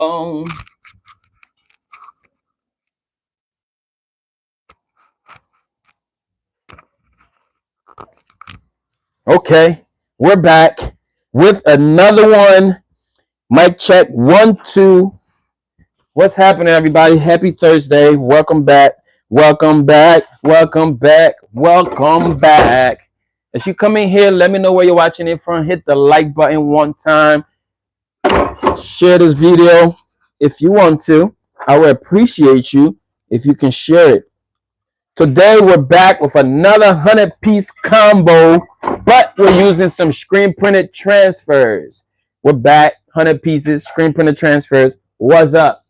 boom. Okay, we're back with another one. Mic check 1 2. What's happening, everybody? Happy Thursday. Welcome back. Welcome back. Welcome back. Welcome back. As you come in here, let me know where you're watching it from. Hit the like button one time. Share this video if you want to. I would appreciate you if you can share it. Today we're back with another 100-piece combo, but we're using some screen printed transfers. We're back, 100 pieces, screen printed transfers. What's up?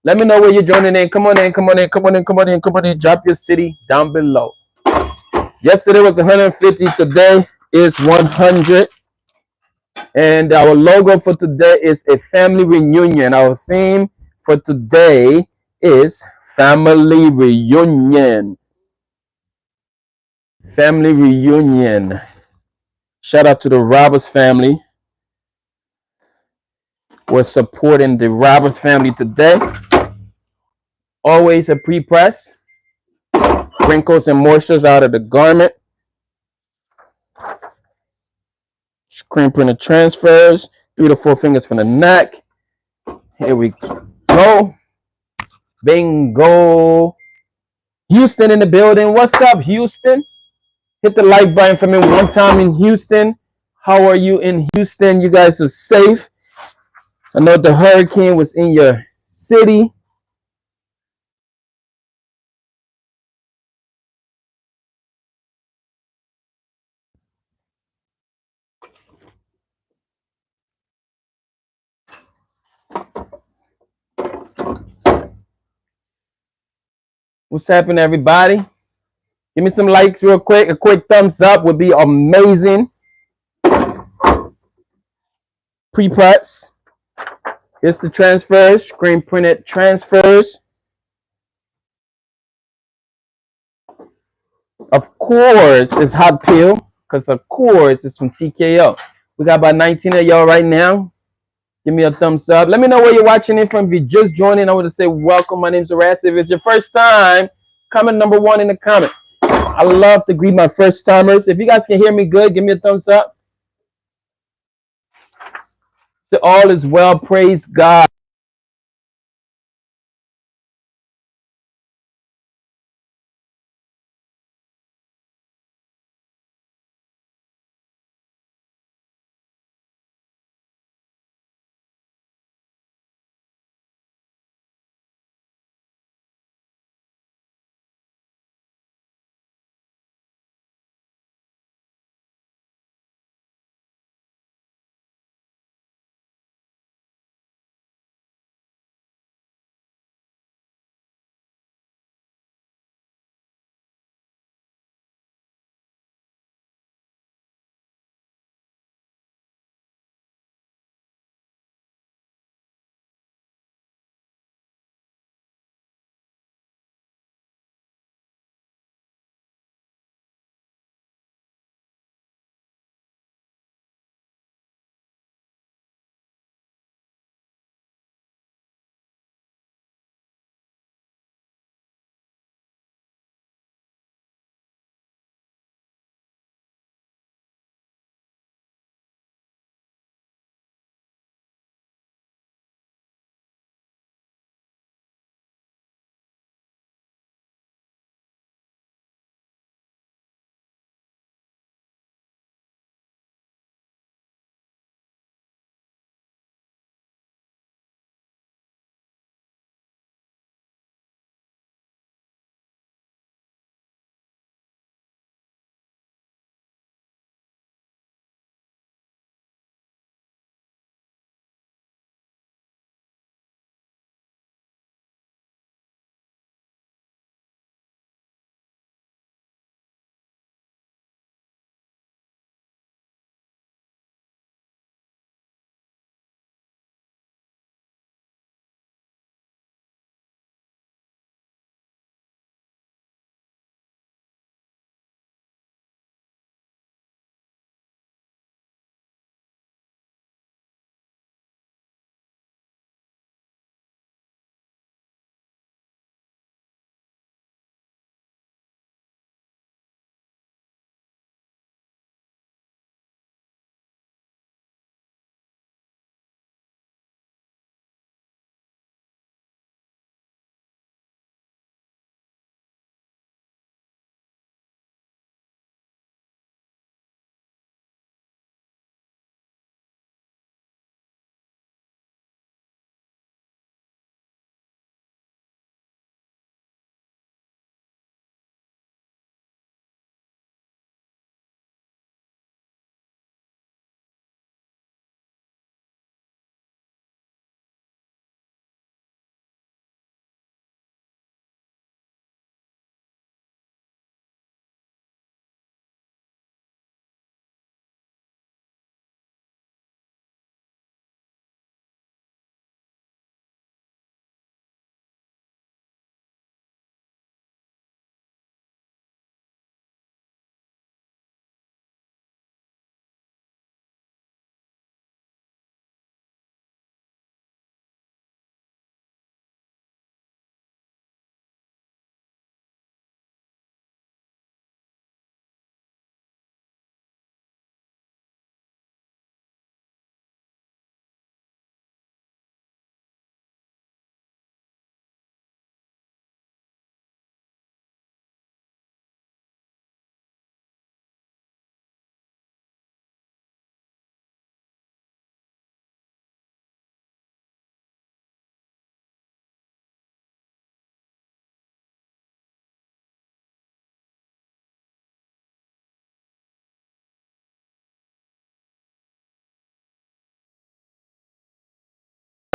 Let me know where you're joining in. Come on in, come on in, come on in, come on in, come on in. Drop your city down below. Yesterday was 150. Today is 100. And our logo for today is a family reunion. Our theme for today is family reunion. Family reunion. Shout out to the Roberts family. We're supporting the Roberts family today. Always a pre-press. Wrinkles and moistures out of the garment. Screen printed transfers. 3 to 4 fingers from the neck. Here we go. Bingo. Houston in the building. What's up, Houston? Hit the like button for me one time in Houston. How are you in Houston? You guys are safe. I know the hurricane was in your city. What's happening, everybody? Give me some likes real quick. A quick thumbs up would be amazing. Pre-press. Here's the transfers. Screen printed transfers. Of course, it's hot peel because of course it's from TKO. We got about 19 of y'all right now. Give me a thumbs up. Let me know where you're watching it from. If you're just joining, I want to say welcome. My name's Erastus. If it's your first time, comment number 1 in the comment. I love to greet my first timers. If you guys can hear me good, give me a thumbs up. So all is well. Praise God.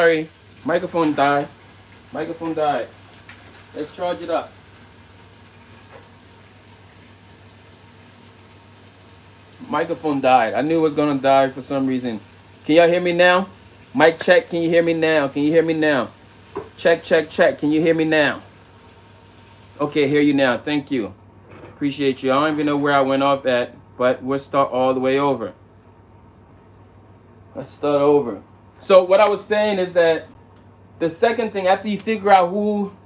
Sorry, microphone died. Microphone died. Let's charge it up. Microphone died. I knew it was gonna die for some reason. Can y'all hear me now? Mic check. Can you hear me now? Can you hear me now? Check, check, check. Can you hear me now? Okay, hear you now. Thank you. Appreciate you. I don't even know where I went off at, but we'll start all the way over. Let's start over. So what I was saying is that the second thing, after you figure out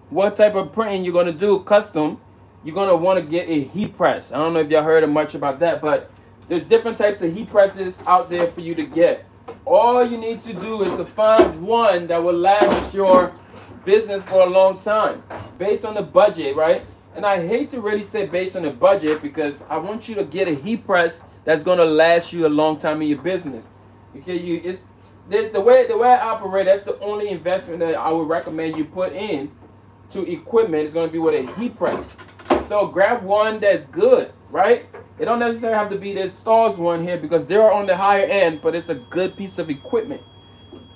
what type of printing you're gonna do custom, you're gonna want to get a heat press. I don't know if y'all heard much about that, but there's different types of heat presses out there for you to get. All you need to do is to find one that will last your business for a long time, based on the budget, right? And I hate to really say based on the budget, because I want you to get a heat press that's gonna last you a long time in your business. Okay, the way I operate, that's the only investment that I would recommend you put in to equipment is going to be with a heat press. So grab one that's good, right? It don't necessarily have to be this Stars one here, because they're on the higher end, but it's a good piece of equipment.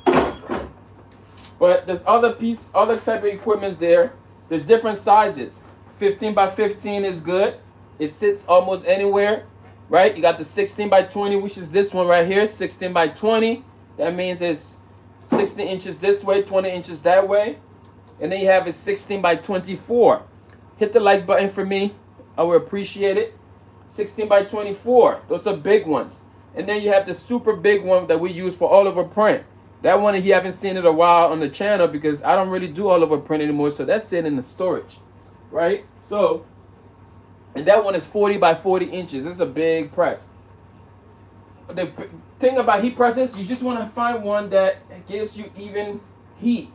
But there's other type of equipments there. There's different sizes. 15 by 15 is good. It sits almost anywhere, right? You got the 16 by 20, which is this one right here, 16 by 20. That means it's 16 inches this way, 20 inches that way. And then you have a 16 by 24. Hit the like button for me. I would appreciate it. 16 by 24. Those are big ones. And then you have the super big one that we use for all over print. That one, you haven't seen it a while on the channel, because I don't really do all over print anymore. So that's sitting in the storage, right? So, and that one is 40 by 40 inches. It's a big press. The thing about heat presses, you just want to find one that gives you even heat.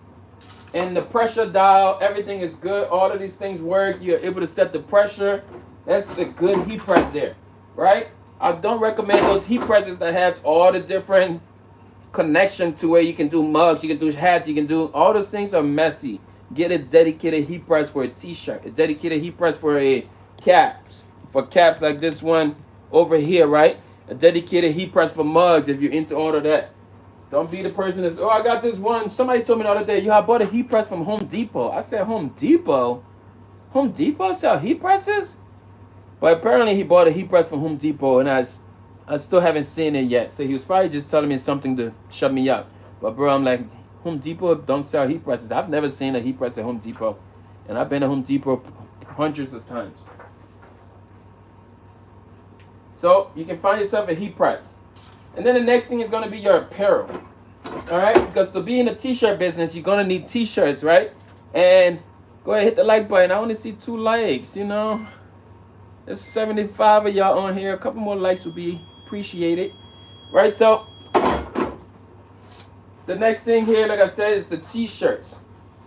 And the pressure dial, everything is good. All of these things work. You're able to set the pressure. That's a good heat press there, right? I don't recommend those heat presses that have all the different connection to where you can do mugs, you can do hats, you can do all those things are messy. Get a dedicated heat press for a t-shirt, a dedicated heat press for a caps, like this one over here, right? A dedicated heat press for mugs if you're into all of that. Don't be the person that's, oh, I got this one. Somebody told me the other day, yo, I bought a heat press from Home Depot. I said, Home Depot? Home Depot sell heat presses? But apparently he bought a heat press from Home Depot, and I still haven't seen it yet. So he was probably just telling me something to shut me up. But bro, I'm like, Home Depot don't sell heat presses. I've never seen a heat press at Home Depot. And I've been to Home Depot hundreds of times. So you can find yourself a heat press. And then the next thing is going to be your apparel. All right? Because to be in the t-shirt business, you're going to need t-shirts, right? And go ahead, hit the like button. I only see 2 likes, you know. There's 75 of y'all on here. A couple more likes would be appreciated. Right? So the next thing here, like I said, is the t-shirts.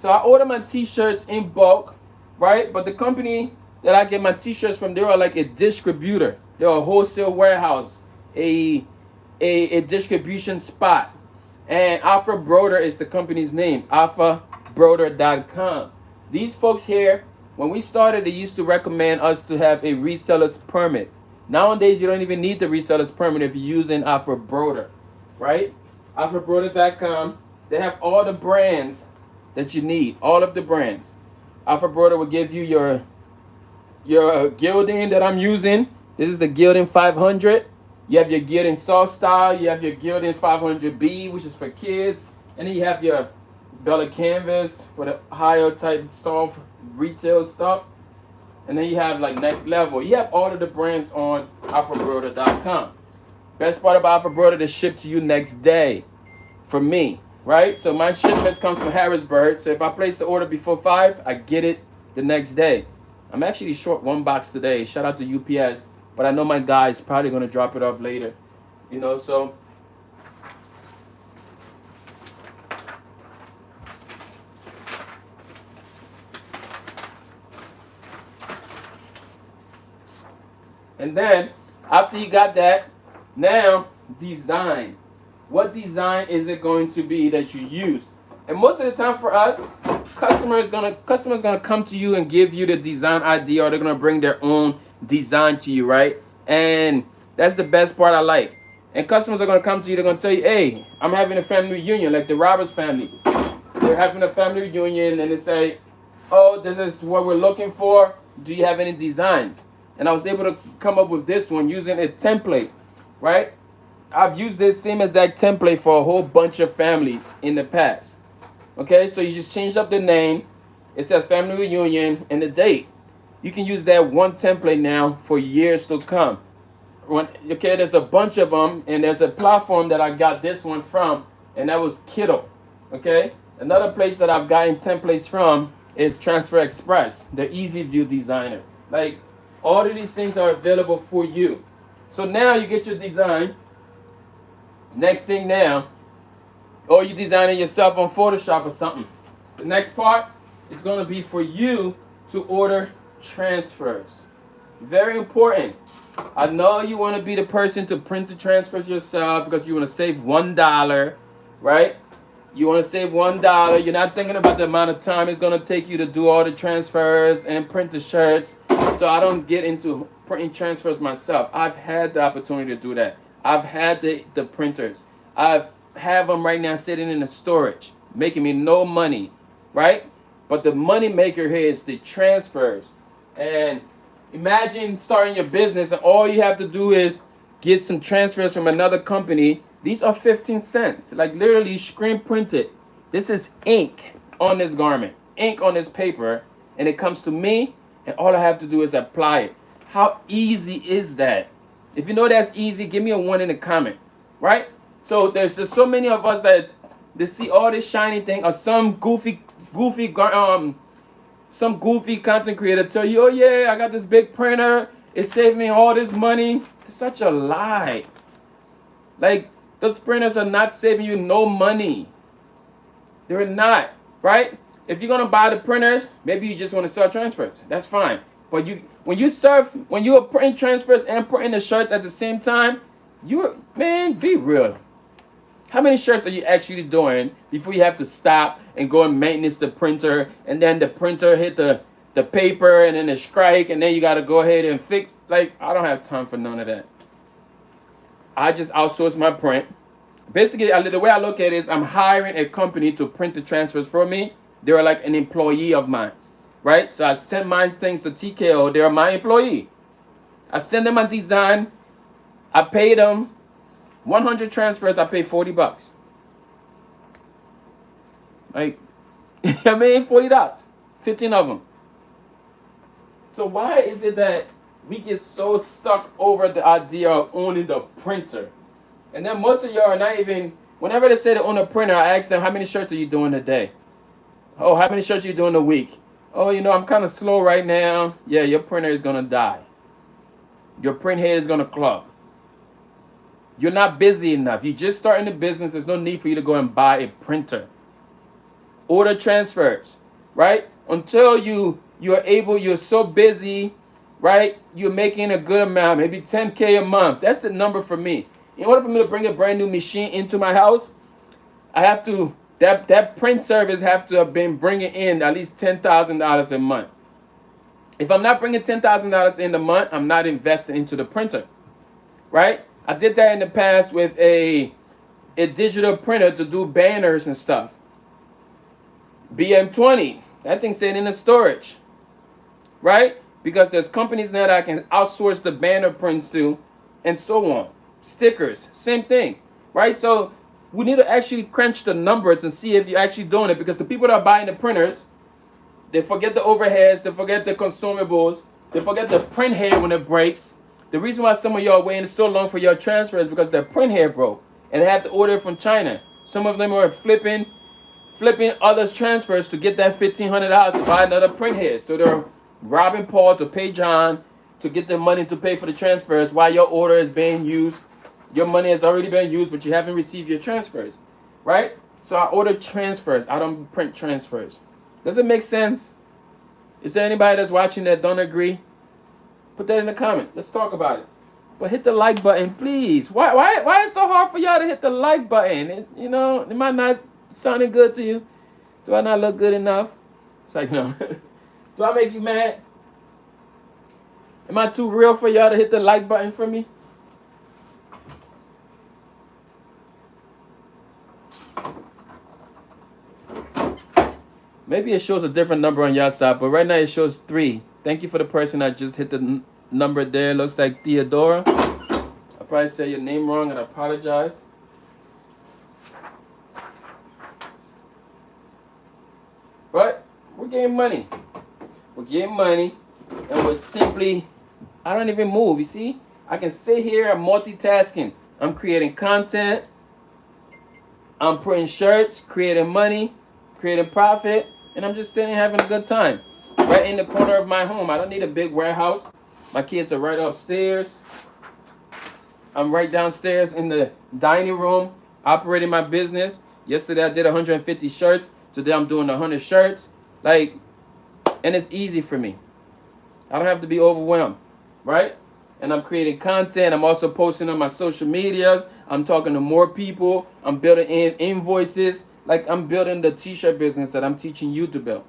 So I order my t-shirts in bulk, right? But the company that I get my t-shirts from, they are like a distributor. They're a wholesale warehouse, a distribution spot. And Alpha Broder is the company's name, AFFILATE.com. These folks here, when we started, they used to recommend us to have a reseller's permit. Nowadays, you don't even need the reseller's permit if you're using Alpha Broder, right? AFFILATE.com. They have all the brands that you need, all of the brands. Alpha Broder will give you your gilding that I'm using. This is the Gilding 500. You have your Gilding Soft Style. You have your Gilding 500B, which is for kids. And then you have your Bella Canvas for the higher type soft retail stuff. And then you have like Next Level. You have all of the brands on AFFILATE.com. Best part about Alpha Broder, they ship to you next day for me, right? So my shipments come from Harrisburg. So if I place the order before 5, I get it the next day. I'm actually short 1 box today. Shout out to UPS. But I know my guy is probably going to drop it off later. You know, so. And then, after you got that, now, design. What design is it going to be that you use? And most of the time for us, customer's gonna come to you and give you the design idea, or they're gonna bring their own design to you, right? And that's the best part I like. And customers are going to come to you. They're going to tell you, hey, I'm having a family reunion, like the Roberts family. They're having a family reunion, and they say, oh, this is what we're looking for. Do you have any designs? And I was able to come up with this one using a template, right? I've used this same exact template for a whole bunch of families in the past. Okay, so you just change up the name. It says family reunion and the date. You can use that one template now for years to come. Okay, there's a bunch of them, and there's a platform that I got this one from, and that was KITTL. Okay, another place that I've gotten templates from is Transfer Express, the Easy View Designer. Like, all of these things are available for you. So now you get your design. Next thing now, or you design it yourself on Photoshop or something. The next part is going to be for you to order transfers. Very important. I know you want to be the person to print the transfers yourself because you want to save $1, right? You want to save $1. You're not thinking about the amount of time it's going to take you to do all the transfers and print the shirts. So I don't get into printing transfers myself. I've had the opportunity to do that. I've had the printers. I have them right now sitting in the storage, making me no money, right? But the money maker here is the transfers. And imagine starting your business and all you have to do is get some transfers from another company. These are 15 cents. Like, literally screen printed. This is ink on this garment, ink on this paper, and it comes to me, and all I have to do is apply it. How easy is that? If you know that's easy, give me a 1 in the comment, right? So there's just so many of us that they see all this shiny thing, or some goofy content creator tell you, oh yeah, I got this big printer, it saved me all this money. It's such a lie. Like, those printers are not saving you no money. They're not, right? If you're gonna buy the printers, maybe you just want to sell transfers. That's fine. But when you are printing transfers and printing the shirts at the same time, man, be real. How many shirts are you actually doing before you have to stop and go and maintenance the printer, and then the printer hit the paper and then the strike, and then you got to go ahead and fix? Like, I don't have time for none of that. I just outsource my print. Basically, the way I look at it is I'm hiring a company to print the transfers for me. They're like an employee of mine, right? So I send my things to TKO. They're my employee. I send them a design. I pay them 100 transfers. I pay $40. Like, I mean, $40, 15 of them. So why is it that we get so stuck over the idea of owning the printer? And then most of y'all are not even, whenever they say they own a printer, I ask them, how many shirts are you doing a day? Oh, how many shirts are you doing a week? Oh, you know, I'm kind of slow right now. Yeah, your printer is going to die. Your print head is going to clog. You're not busy enough. You're just starting a business. There's no need for you to go and buy a printer. Order transfers, right? Until you're so busy, right? You're making a good amount, maybe 10K a month. That's the number for me. In order for me to bring a brand new machine into my house, I have to, that print service have to have been bringing in at least $10,000 a month. If I'm not bringing $10,000 in a month, I'm not investing into the printer, right? I did that in the past with a digital printer to do banners and stuff. BM20, that thing's sitting in the storage, right? Because there's companies now that I can outsource the banner prints to, and so on. Stickers, same thing, right? So we need to actually crunch the numbers and see if you're actually doing it, because the people that are buying the printers, they forget the overheads, they forget the consumables, they forget the print head when it breaks. The reason why some of y'all are waiting so long for your transfer is because their print head broke and they have to order it from China. Some of them are flipping others' transfers to get that $1,500 to buy another print head. So they're robbing Paul to pay John to get the money to pay for the transfers while your order is being used. Your money has already been used, but you haven't received your transfers, right? So I order transfers. I don't print transfers. Does it make sense? Is there anybody that's watching that don't agree? Put that in the comment. Let's talk about it. But hit the like button, please. Why is it so hard for y'all to hit the like button? It might not sounding good to you. Do I not look good enough? It's like, no. Do I make you mad? Am I too real for y'all to hit the like button for me? Maybe it shows a different number on your side, but right now it shows 3. Thank you for the person that just hit the number there. Looks like Theodora. I probably said your name wrong and I apologize. But we're getting money. We're getting money, and we're simply, I don't even move. You see, I can sit here, I'm multitasking. I'm creating content, I'm printing shirts, creating money, creating profit, and I'm just sitting having a good time. Right in the corner of my home. I don't need a big warehouse. My kids are right upstairs. I'm right downstairs in the dining room, operating my business. Yesterday I did 150 shirts. Today I'm doing 100 shirts. Like, and it's easy for me. I don't have to be overwhelmed, right? And I'm creating content. I'm also posting on my social medias. I'm talking to more people. I'm building in invoices. Like, I'm building the t-shirt business that I'm teaching you to build.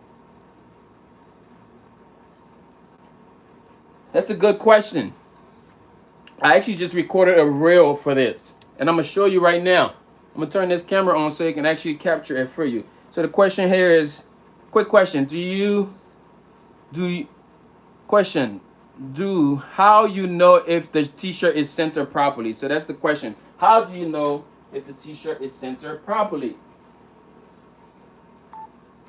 That's a good question. I actually just recorded a reel for this, and I'm gonna show you right now. I'm gonna turn this camera on so you can actually capture it for you. So the question here is, quick question: how you know if the t-shirt is centered properly? So that's the question. How do you know if the t-shirt is centered properly?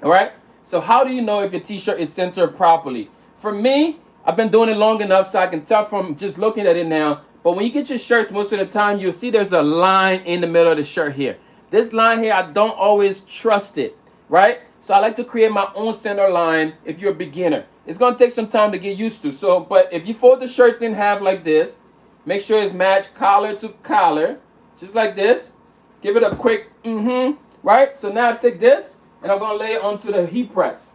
All right. So how do you know if your t-shirt is centered properly? For me, I've been doing it long enough so I can tell from just looking at it now. But when you get your shirts, most of the time, you'll see there's a line in the middle of the shirt here. This line here, I don't always trust it, right? So I like to create my own center line if you're a beginner. It's going to take some time to get used to. So, but if you fold the shirts in half like this, make sure it's matched collar to collar, just like this. Give it a quick, right? So now I take this, and I'm going to lay it onto the heat press.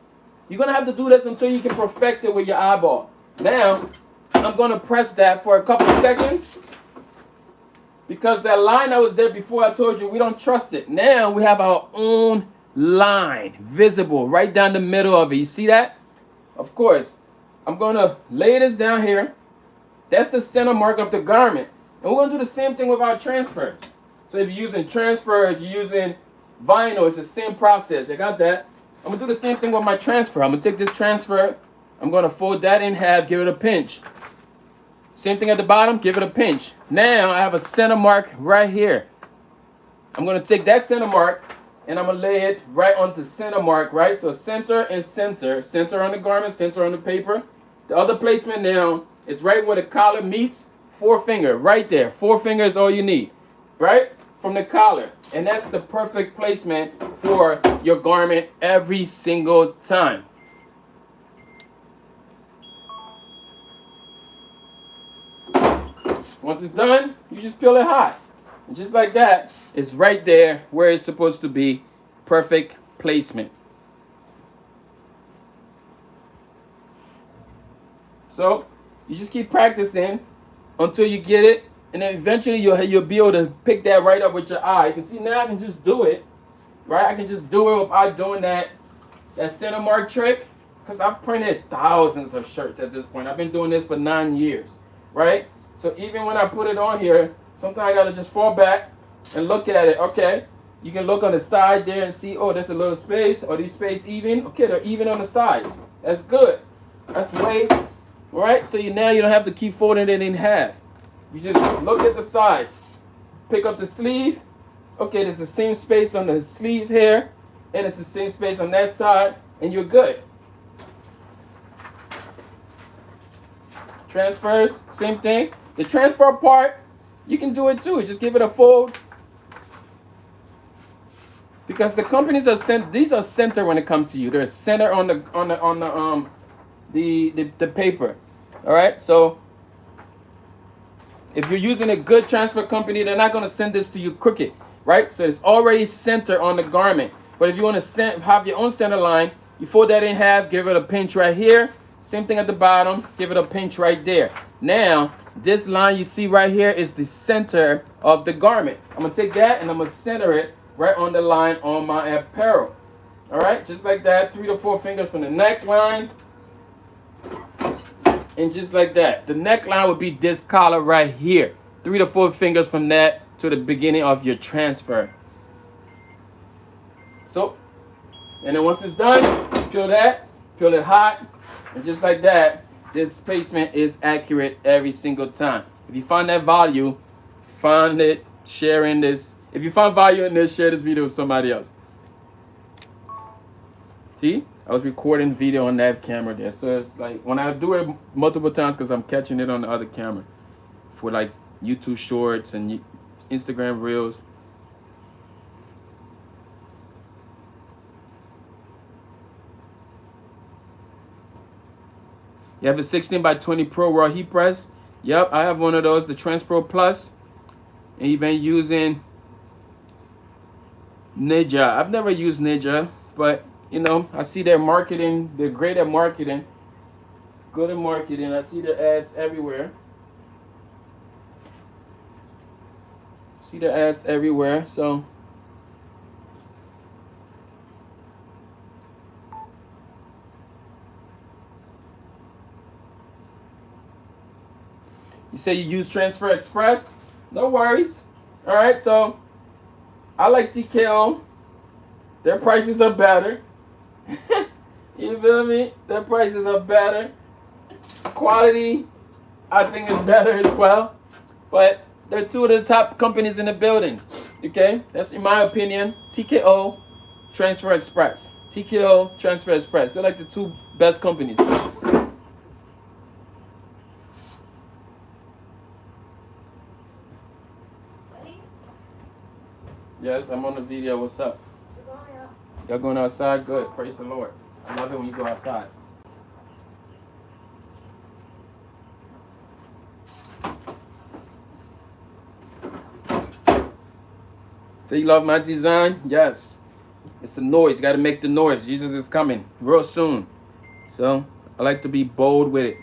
You're going to have to do this until you can perfect it with your eyeball. Now, I'm going to press that for a couple of seconds, because that line that was there before, I told you, we don't trust it. Now, we have our own line visible right down the middle of it. You see that? Of course, I'm going to lay this down here. That's the center mark of the garment. And we're going to do the same thing with our transfers. So if you're using transfers, you're using vinyl, it's the same process. I got that. I'm going to do the same thing with my transfer. I'm going to take this transfer. I'm going to fold that in half, give it a pinch. Same thing at the bottom, give it a pinch. Now I have a center mark right here. I'm going to take that center mark and I'm going to lay it right onto center mark, right? So center and center. Center on the garment, center on the paper. The other placement now is right where the collar meets. 4-finger, right there. 4 fingers all you need, right? From the collar. And that's the perfect placement for your garment every single time. Once it's done, you just peel it hot. And just like that, it's right there where it's supposed to be. Perfect placement. So you just keep practicing until you get it, and then eventually you'll be able to pick that right up with your eye. You can see now I can just do it, right? I can just do it without doing that center mark trick, because I've printed thousands of shirts at this point. I've been doing this for 9 years, right? So even when I put it on here, sometimes I gotta just fall back and look at it. Okay, you can look on the side there and see, oh, there's a little space. Are these space even? Okay, they're even on the sides. That's good. That's way, right? So now you don't have to keep folding it in half. You just look at the sides. Pick up the sleeve. Okay, there's the same space on the sleeve here, and it's the same space on that side, and you're good. Transfers, same thing. The transfer part, you can do it too. Just give it a fold. Because the companies are these are center when it comes to you. They're center on the paper. All right. So if you're using a good transfer company, they're not going to send this to you crooked, right? So it's already center on the garment. But if you want to have your own center line, you fold that in half, give it a pinch right here. Same thing at the bottom, give it a pinch right there. Now, this line you see right here is the center of the garment. I'm going to take that and I'm going to center it right on the line on my apparel. All right, just like that, 3 to 4 fingers from the neckline. And just like that. The neckline would be this collar right here. 3 to 4 fingers from that to the beginning of your transfer. So, And then once it's done, peel it hot, and just like that, this placement is accurate every single time. If you find that value, find it, sharing this. If you find value in this, share this video with somebody else. See, I was recording video on that camera there, so it's like when I do it multiple times because I'm catching it on the other camera for like YouTube Shorts and Instagram Reels. You have a 16 by 20 Pro Raw Heat Press. Yep, I have one of those, the Transpro Plus. And you've been using Ninja. I've never used Ninja, but you know, I see their marketing. They're great at marketing. Good at marketing. I see their ads everywhere. See the ads everywhere. So you say you use Transfer Express? No worries. All right, so I like TKO. Their prices are better. You feel me? Their prices are better. Quality, I think, is better as well. But they're two of the top companies in the building. Okay, that's in my opinion. TKO, Transfer Express. TKO, Transfer Express. They're like the two best companies. Yes, I'm on the video. What's up? Y'all going outside? Good. Praise the Lord. I love it when you go outside. So you love my design? Yes. It's the noise. You got to make the noise. Jesus is coming real soon. So I like to be bold with it.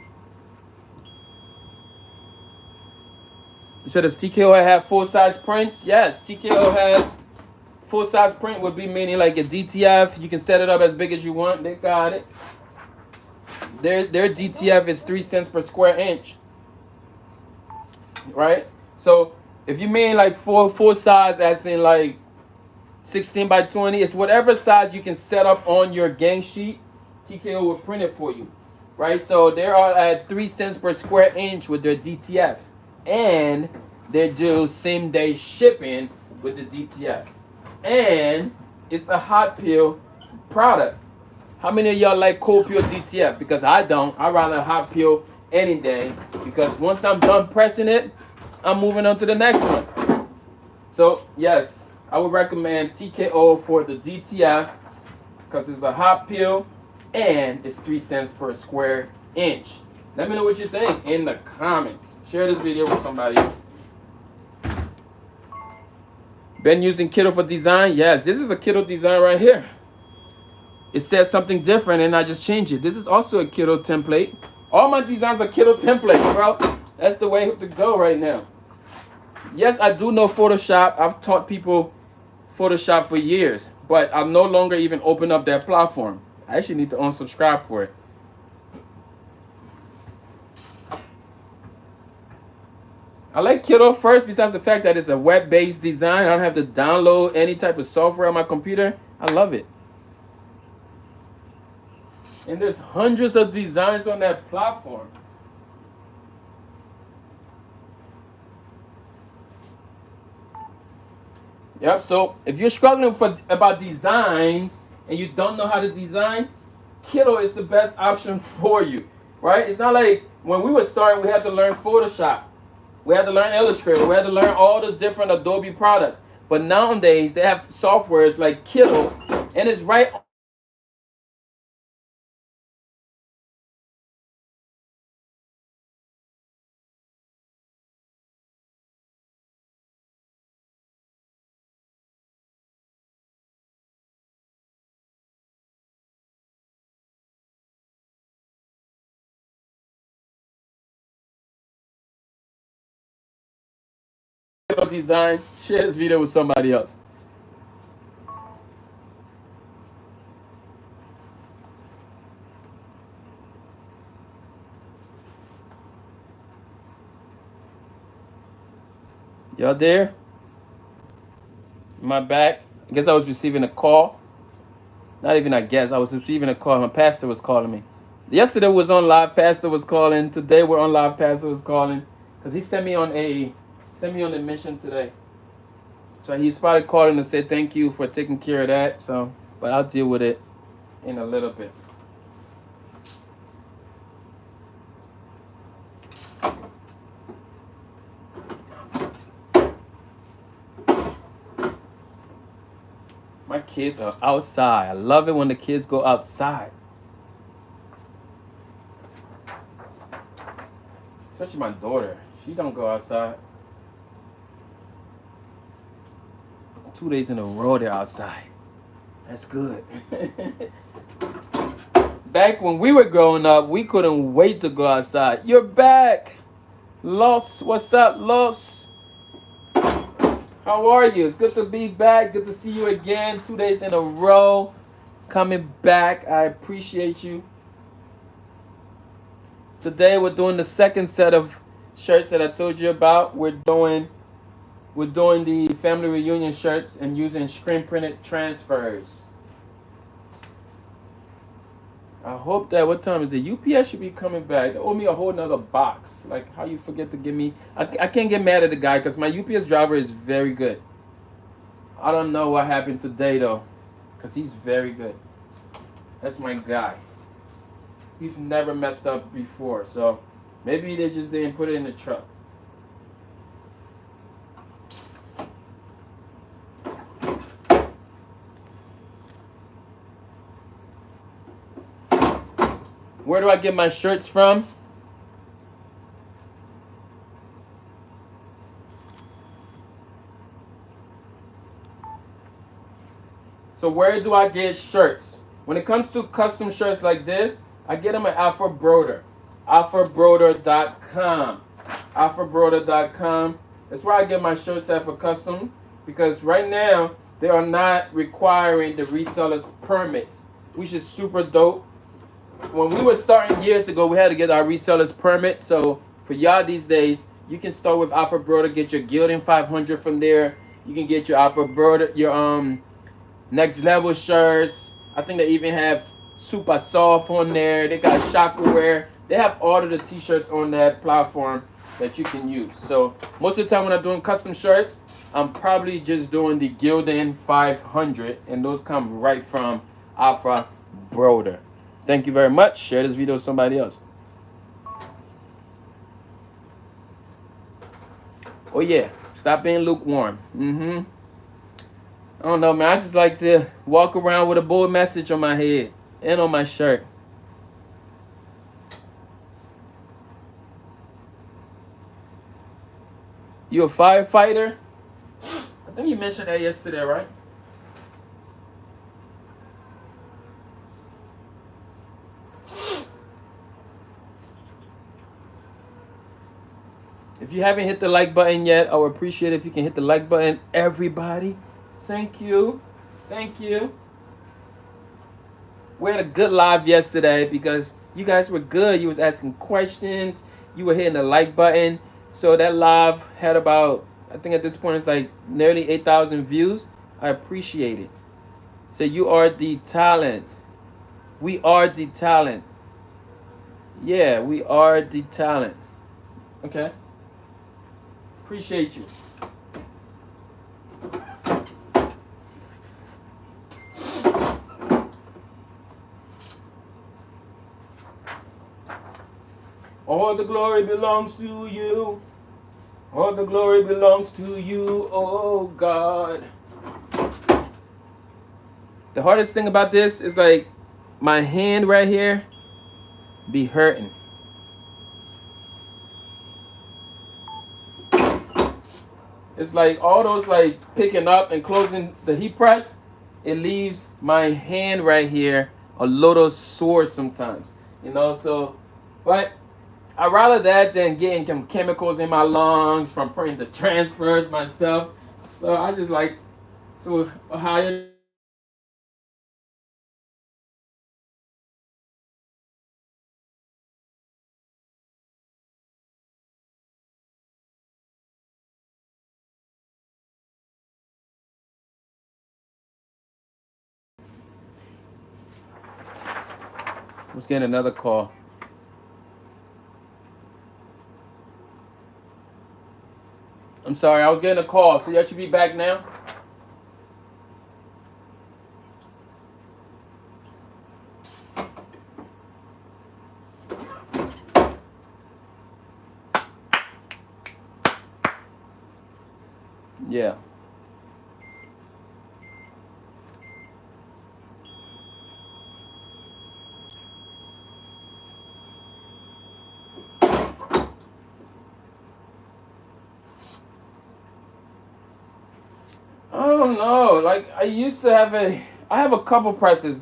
You said, does TKO have full-size prints? Yes, TKO has full-size print, would be meaning like a DTF. You can set it up as big as you want. They got it. Their DTF is 3 cents per square inch. Right? So if you mean like full size, as in like 16 by 20, it's whatever size you can set up on your gang sheet, TKO will print it for you. Right? So they are at 3 cents per square inch with their DTF. And they do same day shipping with the DTF. And it's a hot peel product. How many of y'all like cold peel DTF? Because I don't. I rather hot peel any day, because once I'm done pressing it, I'm moving on to the next one. So yes, I would recommend TKO for the DTF because it's a hot peel and it's 3 cents per square inch. Let me know what you think in the comments. Share this video with somebody else. Been using KITTL for design? Yes, this is a KITTL design right here. It says something different and I just changed it. This is also a KITTL template. All my designs are KITTL templates, bro. That's the way to go right now. Yes, I do know Photoshop. I've taught people Photoshop for years, but I've no longer even opened up that platform. I actually need to unsubscribe for it. I like KITTL first, besides the fact that it's a web-based design. I don't have to download any type of software on my computer. I love it. And there's hundreds of designs on that platform. Yep, so if you're struggling about designs and you don't know how to design, KITTL is the best option for you, right? It's not like when we were starting, we had to learn Photoshop. We had to learn Illustrator. We had to learn all the different Adobe products. But nowadays, they have softwares like KITTL, and it's right on design. Share this video with somebody else. Y'all there? Am I back? I guess I was receiving a call. Not even I guess. I was receiving a call. My pastor was calling me. Yesterday was on live. Pastor was calling. Today we're on live. Pastor was calling because he sent me on a mission today. So he's probably calling to say thank you for taking care of that. So, but I'll deal with it in a little bit. My kids are outside. I love it when the kids go outside. Especially my daughter. She don't go outside. 2 days in a row they're outside. That's good. Back when we were growing up, we couldn't wait to go outside. You're back. Los, what's up, Los? How are you? It's good to be back. Good to see you again. 2 days in a row. Coming back. I appreciate you. Today we're doing the second set of shirts that I told you about. We're doing the family reunion shirts and using screen printed transfers. I hope that, what time is it? UPS should be coming back. They owe me a whole nother box. Like, how you forget to give me, I can't get mad at the guy because my UPS driver is very good. I don't know what happened today though, because he's very good. That's my guy. He's never messed up before, so maybe they just didn't put it in the truck. Where do I get my shirts from? So where do I get shirts? When it comes to custom shirts like this, I get them at Alpha Broder. AlphaBroder.com. AlphaBroder.com. That's where I get my shirts at for custom, because right now they are not requiring the reseller's permit, which is super dope. When we were starting years ago, we had to get our reseller's permit. So for y'all these days, you can start with Alpha Broder, get your Gildan 500 from there. You can get your Alpha Broder, your Next Level shirts. I think they even have Super Soft on there. They got Shockware. They have all of the t-shirts on that platform that you can use. So most of the time when I'm doing custom shirts, I'm probably just doing the Gildan 500, and those come right from Alpha Broder. Thank you very much. Share this video with somebody else. Oh yeah, stop being lukewarm. I don't know, man. I just like to walk around with a bold message on my head and on my shirt. You a firefighter? I think you mentioned that yesterday, right? If you haven't hit the like button yet, I would appreciate it if you can hit the like button. Everybody, thank you. Thank you. We had a good live yesterday because you guys were good. You was asking questions. You were hitting the like button. So that live had about, I think at this point it's like nearly 8,000 views. I appreciate it. So you are the talent. We are the talent. Yeah, we are the talent. Okay. Appreciate you. All the glory belongs to you. All the glory belongs to you, oh God. The hardest thing about this is like my hand right here be hurting. It's like all those like picking up and closing the heat press, it leaves my hand right here a little sore sometimes, you know. So, but I'd rather that than getting some chemicals in my lungs from putting the transfers myself. So I just like to hire. I was getting another call. I'm sorry, I was getting a call, so y'all should be back now. Yeah. I don't know. Like I used to have I have a couple presses.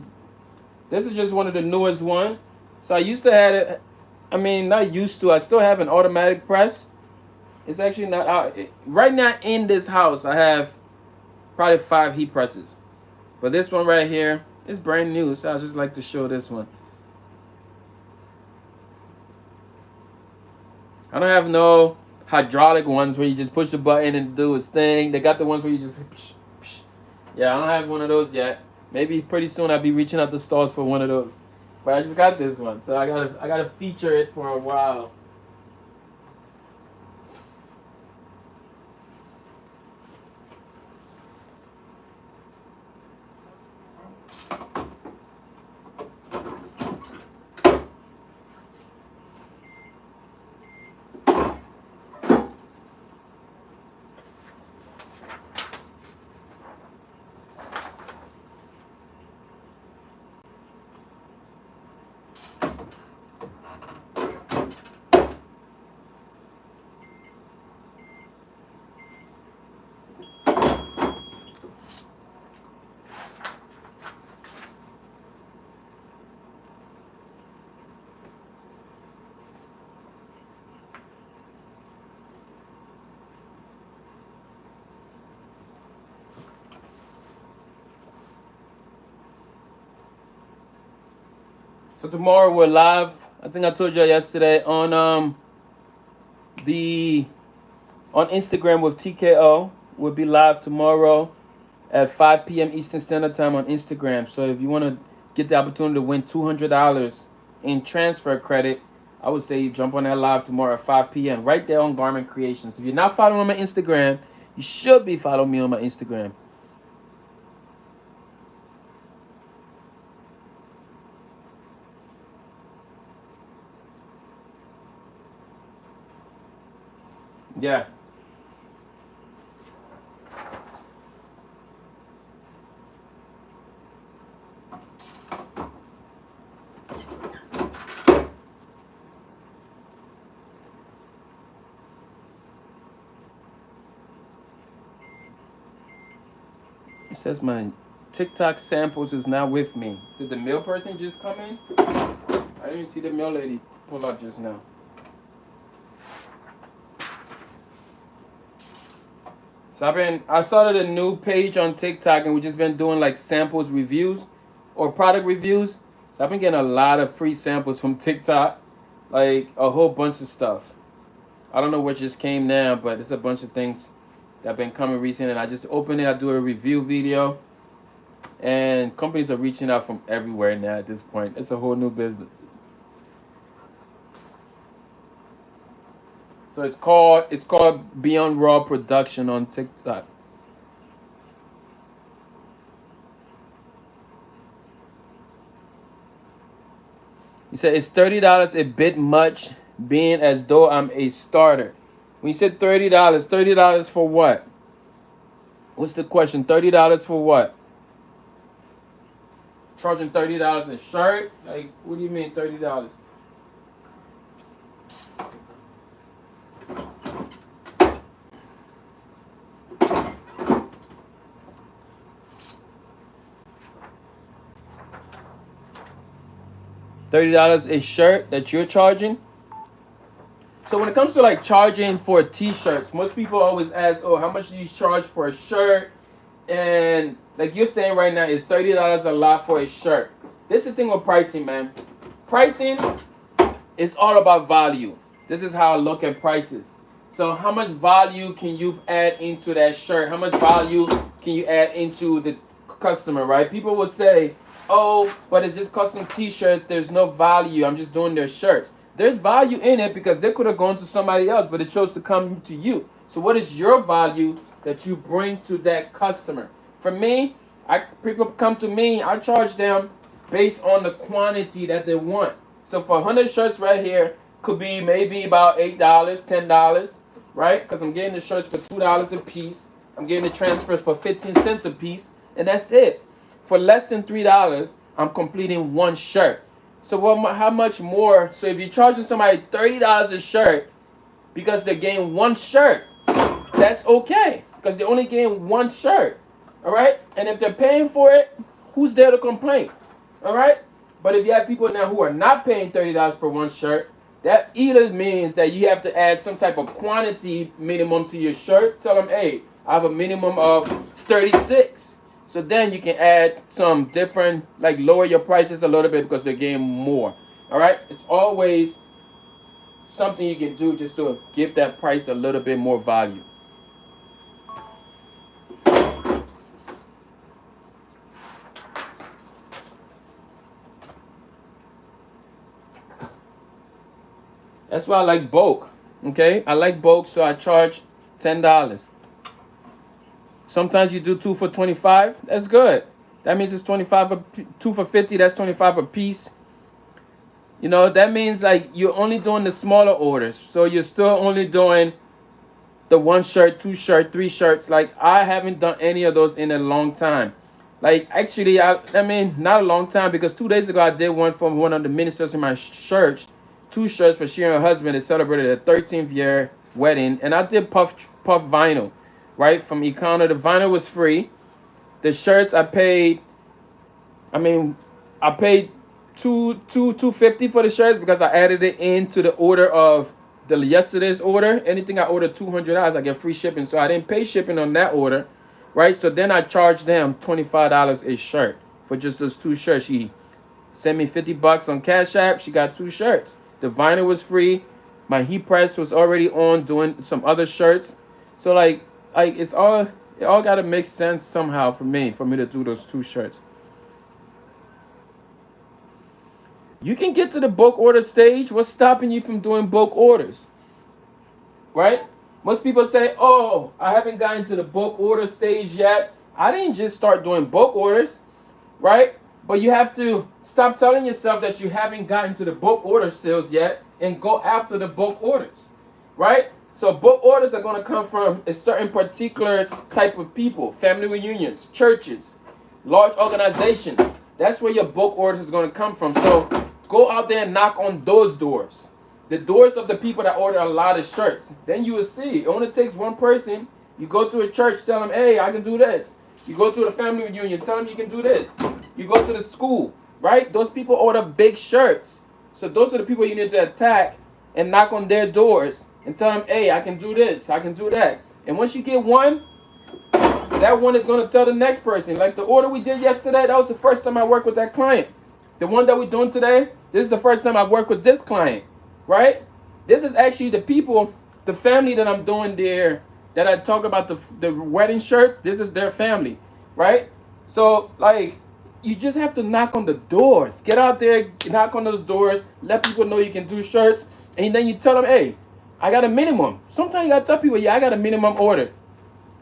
This is just one of the newest one. So I used to have it. I mean, not used to. I still have an automatic press. It's actually not out right now in this house. I have probably 5 heat presses, but this one right here is brand new. So I just like to show this one. I don't have no hydraulic ones where you just push the button and do its thing. They got the ones where you just psh, psh. Yeah, I don't have one of those yet. Maybe pretty soon I'll be reaching out to stores for one of those. But I just got this one, so I gotta feature it for a while. So tomorrow we're live. I think I told you yesterday on the on Instagram with TKO. We'll be live tomorrow at 5 p.m. Eastern Standard Time on Instagram. So if you want to get the opportunity to win $200 in transfer credit, I would say you jump on that live tomorrow at 5 p.m. right there on Garment Creations. If you're not following my Instagram, you should be following me on my Instagram. Yeah. It says my TikTok samples is not with me. Did the mail person just come in? I didn't see the mail lady pull up just now. So I started a new page on TikTok and we just been doing like samples reviews or product reviews. So I've been getting a lot of free samples from TikTok, like a whole bunch of stuff. I don't know what just came now, but it's a bunch of things that have been coming recently. And I just open it, I do a review video, and companies are reaching out from everywhere now at this point. It's a whole new business. So it's called Beyond Raw Production on TikTok. You said it's $30 a bit much, being as though I'm a starter. When you said $30 for what? What's the question? $30 for what? Charging $30 a shirt? Like, what do you mean $30? $30 a shirt that you're charging? So when it comes to like charging for t-shirts, most people always ask, oh, how much do you charge for a shirt? And like you're saying right now, is $30 a lot for a shirt? This is the thing with pricing, man. Pricing is all about value. This is how I look at prices. So how much value can you add into that shirt? How much value can you add into the customer, right? People will say, oh, but it's just custom t-shirts, there's no value, I'm just doing their shirts. There's value in it because they could have gone to somebody else, but it chose to come to you. So what is your value that you bring to that customer? For me, people come to me, I charge them based on the quantity that they want. So for 100 shirts right here, could be maybe about $8, $10, right? Because I'm getting the shirts for $2 a piece. I'm getting the transfers for 15 cents a piece, and that's it. For less than $3, I'm completing one shirt. So how much more? So if you're charging somebody $30 a shirt because they're getting one shirt, that's okay, because they only getting one shirt. All right? And if they're paying for it, who's there to complain? All right? But if you have people now who are not paying $30 per one shirt, that either means that you have to add some type of quantity minimum to your shirt. Tell them, hey, I have a minimum of 36. So then you can add some different, like lower your prices a little bit because they're getting more. All right? It's always something you can do just to give that price a little bit more value. That's why I like bulk. Okay? I like bulk, so I charge $10. Sometimes you do 2 for $25. That's good. That means it's 25 2 for $50. That's 25 a piece. You know, that means like you're only doing the smaller orders. So you're still only doing the 1 shirt, 2 shirt, 3 shirts. Like I haven't done any of those in a long time. Like actually, I mean, not a long time, because 2 days ago I did one from one of the ministers in my church. 2 shirts for she and her husband. They celebrated their 13th year wedding, and I did puff vinyl, right, from eCounter. The vinyl was free. The shirts I paid. I mean, I paid $250 for the shirts because I added it into the order of the yesterday's order. Anything I order $200, I get free shipping. So I didn't pay shipping on that order, right? So then I charged them $25 a shirt for just those 2 shirts. She sent me $50 on Cash App. She got 2 shirts. The vinyl was free. My heat press was already on doing some other shirts. So like it all gotta make sense somehow for me to do those 2 shirts. You can get to the bulk order stage. What's stopping you from doing bulk orders? Right? Most people say, oh, I haven't gotten to the bulk order stage yet. I didn't just start doing bulk orders, right? But you have to stop telling yourself that you haven't gotten to the bulk order sales yet and go after the bulk orders, right? So bulk orders are going to come from a certain particular type of people, family reunions, churches, large organizations. That's where your bulk orders is going to come from. So go out there and knock on those doors. The doors of the people that order a lot of shirts. Then you will see. It only takes one person. You go to a church, tell them, hey, I can do this. You go to a family reunion, tell them you can do this. You go to the school, right? Those people order big shirts. So those are the people you need to attack and knock on their doors and tell them, hey, I can do this, I can do that. And once you get one, that one is going to tell the next person. Like the order we did yesterday, that was the first time I worked with that client. The one that we're doing today, this is the first time I've worked with this client, right? This is actually the people, the family that I'm doing there, that I talk about the wedding shirts. This is their family, right? So like, you just have to knock on the doors. Get out there, knock on those doors, let people know you can do shirts, and then you tell them, hey, I got a minimum. Sometimes you got to tell people, yeah, I got a minimum order.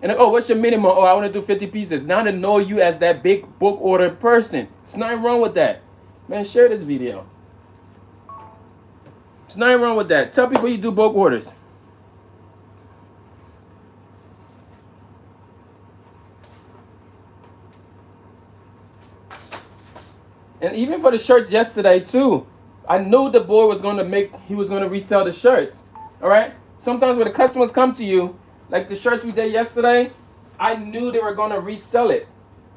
And oh, what's your minimum? Oh, I want to do 50 pieces. Now to know you as that big bulk order person. There's nothing wrong with that. Man, share this video. There's nothing wrong with that. Tell people you do bulk orders. And even for the shirts yesterday too, I knew the boy was going to resell the shirts. All right. Sometimes when the customers come to you, like the shirts we did yesterday, I knew they were going to resell it.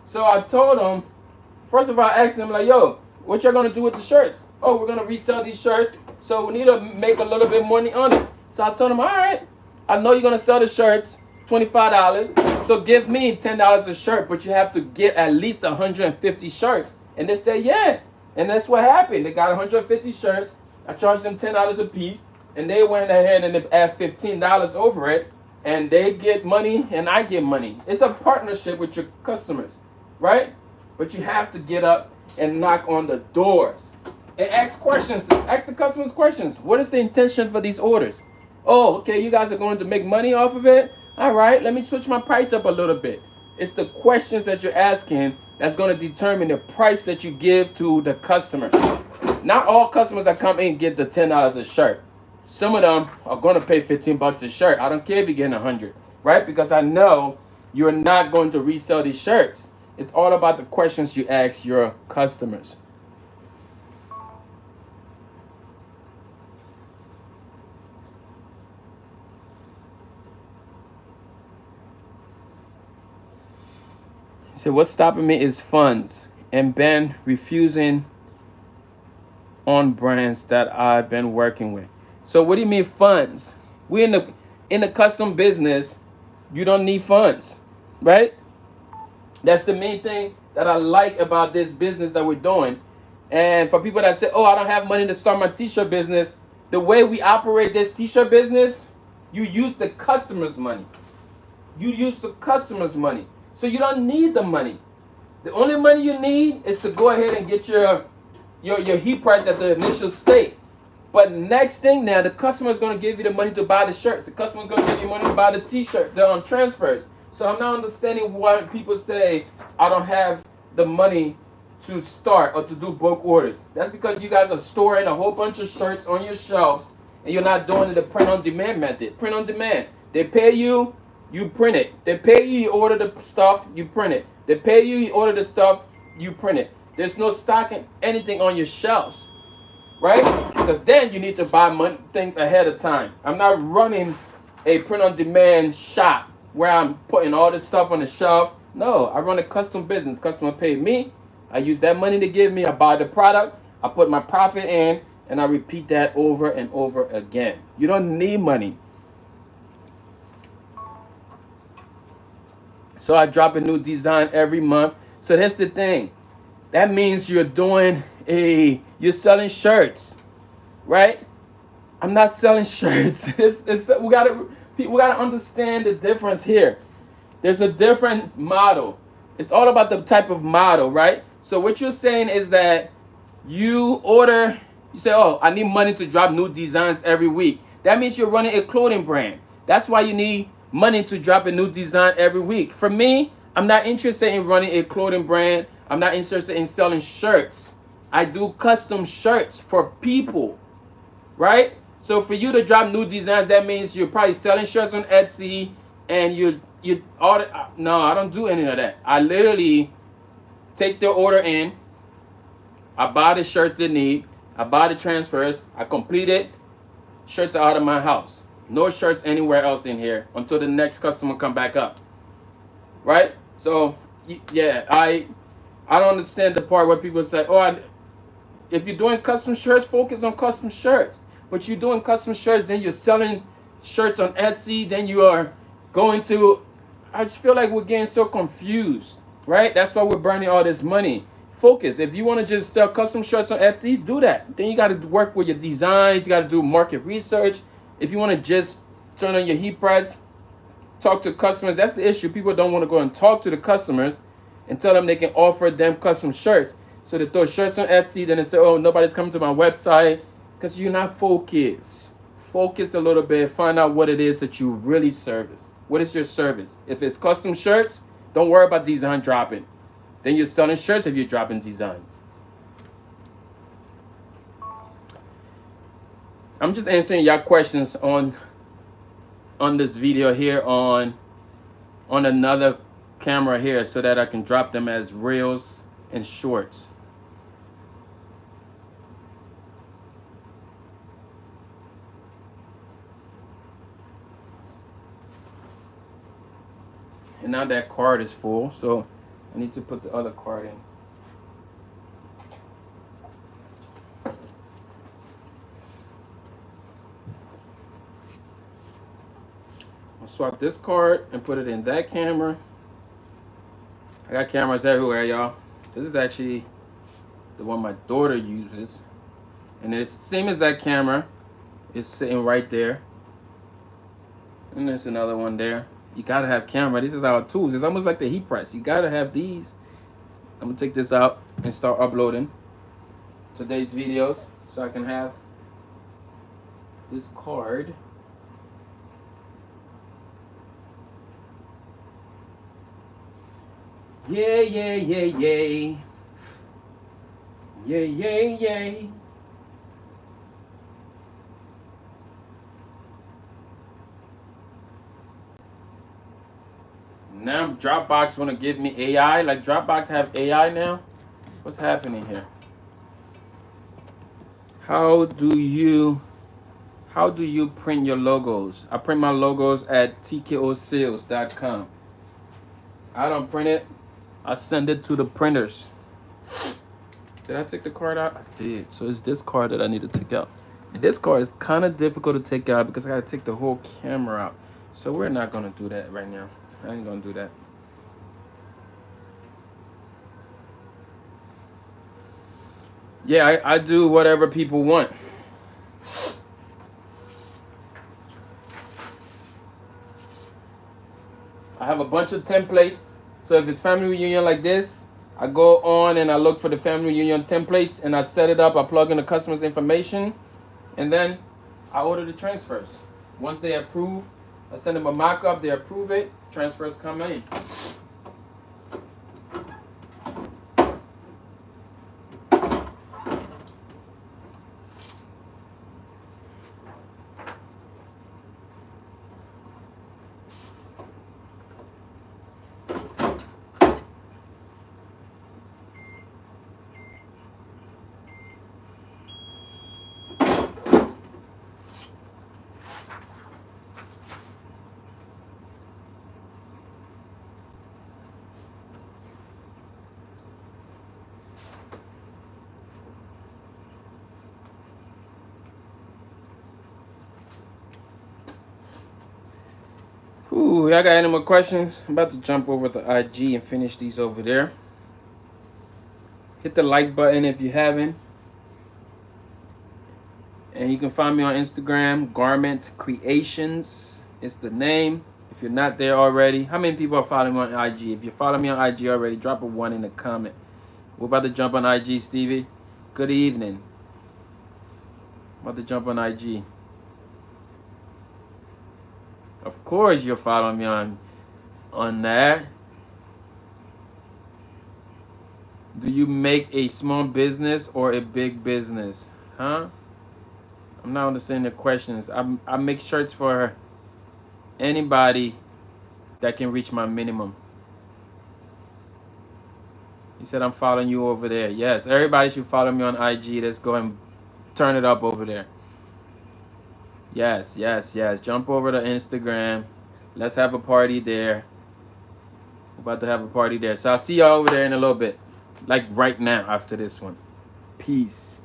So I told them, first of all, I asked them like, yo, what y'all going to do with the shirts? Oh, we're going to resell these shirts. So we need to make a little bit money on it. So I told them, all right, I know you're going to sell the shirts, $25. So give me $10 a shirt, but you have to get at least 150 shirts. And they said, yeah. And that's what happened. They got 150 shirts. I charged them $10 a piece. And they went ahead and they add $15 over it. And they get money and I get money. It's a partnership with your customers, right? But you have to get up and knock on the doors and ask questions. Ask the customers questions. What is the intention for these orders? Oh, okay, you guys are going to make money off of it? All right, let me switch my price up a little bit. It's the questions that you're asking that's going to determine the price that you give to the customer. Not all customers that come in get the $10 a shirt. Some of them are going to pay 15 bucks a shirt. I don't care if you're getting 100, right? Because I know you're not going to resell these shirts. It's all about the questions you ask your customers. So what's stopping me is funds and Ben refusing on brands that I've been working with. So what do you mean funds? We in the custom business, you don't need funds, right? That's the main thing that I like about this business that we're doing. And for people that say, oh, I don't have money to start my t-shirt business, the way we operate this t-shirt business, you use the customer's money. You use the customer's money. So you don't need the money. The only money you need is to go ahead and get your heat price at the initial state. But next thing now, the customer is going to give you the money to buy the shirts. The customer is going to give you money to buy the t-shirt, the transfers. So I'm not understanding why people say I don't have the money to start or to do bulk orders. That's because you guys are storing a whole bunch of shirts on your shelves and you're not doing the print on demand method. Print on demand. They pay you, you print it. They pay you, you order the stuff, you print it. They pay you, you order the stuff, you print it. There's no stocking anything on your shelves, right? Because then you need to buy things ahead of time. I'm not running a print on demand shop where I'm putting all this stuff on the shelf. No, I run a custom business. Customer pay me. I use that money to give me. I buy the product. I put my profit in, and I repeat that over and over again. You don't need money. So I drop a new design every month. So that's the thing. That means you're selling shirts, right? I'm not selling shirts. We gotta understand the difference here. There's a different model. It's all about the type of model, right? So what you're saying is that you say, oh, I need money to drop new designs every week. That means you're running a clothing brand. That's why you need money to drop a new design every week. For me, I'm not interested in running a clothing brand. I'm not interested in selling shirts. I do custom shirts for people, right? So for you to drop new designs, that means you're probably selling shirts on Etsy and no, I don't do any of that. I literally take their order in, I buy the shirts they need, I buy the transfers, I complete it, shirts are out of my house. No shirts anywhere else in here until the next customer come back up, right? So yeah, I don't understand the part where people say, oh, if you're doing custom shirts, focus on custom shirts. But you're doing custom shirts, then you're selling shirts on Etsy, then you are going to, I just feel like we're getting so confused, right? That's why we're burning all this money. Focus. If you want to just sell custom shirts on Etsy, do that. Then you got to work with your designs. You got to do market research. If you want to just turn on your heat press, talk to customers, that's the issue. People don't want to go and talk to the customers and tell them they can offer them custom shirts. So they throw shirts on Etsy, then they say, oh, nobody's coming to my website, because you're not focused. Focus a little bit, find out what it is that you really service. What is your service? If it's custom shirts, don't worry about design dropping. Then you're selling shirts if you're dropping designs. I'm just answering your questions on this video here on another camera here so that I can drop them as reels and shorts. And now that card is full, so I need to put the other card in. I'll swap this card and put it in that camera. I got cameras everywhere, y'all. This is actually the one my daughter uses. And it's the same as that camera. It's sitting right there. And there's another one there. You gotta have camera. This is our tools. It's almost like the heat press. You gotta have these. I'm gonna take this out. and start uploading today's videos so I can have this card. Yay, yay, yay, yay. Yay, yay, yay. Now Dropbox want to give me AI. Like Dropbox have AI now. What's happening here? How do you print your logos? I print my logos at tkosales.com. I don't print it. I send it to the printers. Did I take the card out? I did. So it's this card that I need to take out. And this card is kind of difficult to take out because I got to take the whole camera out. So we're not going to do that right now. I ain't going to do that. Yeah, I do whatever people want. I have a bunch of templates. So if it's family reunion like this, I go on and I look for the family reunion templates and I set it up. I plug in the customer's information and then I order the transfers. Once they approve, I send them a mock-up, they approve it, transfers come in. Ooh, y'all got any more questions? I'm about to jump over to IG and finish these over there. Hit the like button if you haven't. And you can find me on Instagram, Garment Creations. It's the name. If you're not there already, how many people are following me on IG? If you follow me on IG already, drop a 1 in the comment. We're about to jump on IG, Stevie. Good evening. About to jump on IG. Of course you're following me on that. Do you make a small business or a big business? Huh? I'm not understanding the questions. I make shirts for anybody that can reach my minimum. He said I'm following you over there. Yes, everybody should follow me on IG. Let's go and turn it up over there. Yes, yes, yes. Jump over to Instagram. Let's have a party there. We're about to have a party there. So I'll see y'all over there in a little bit. Like right now after this one. Peace.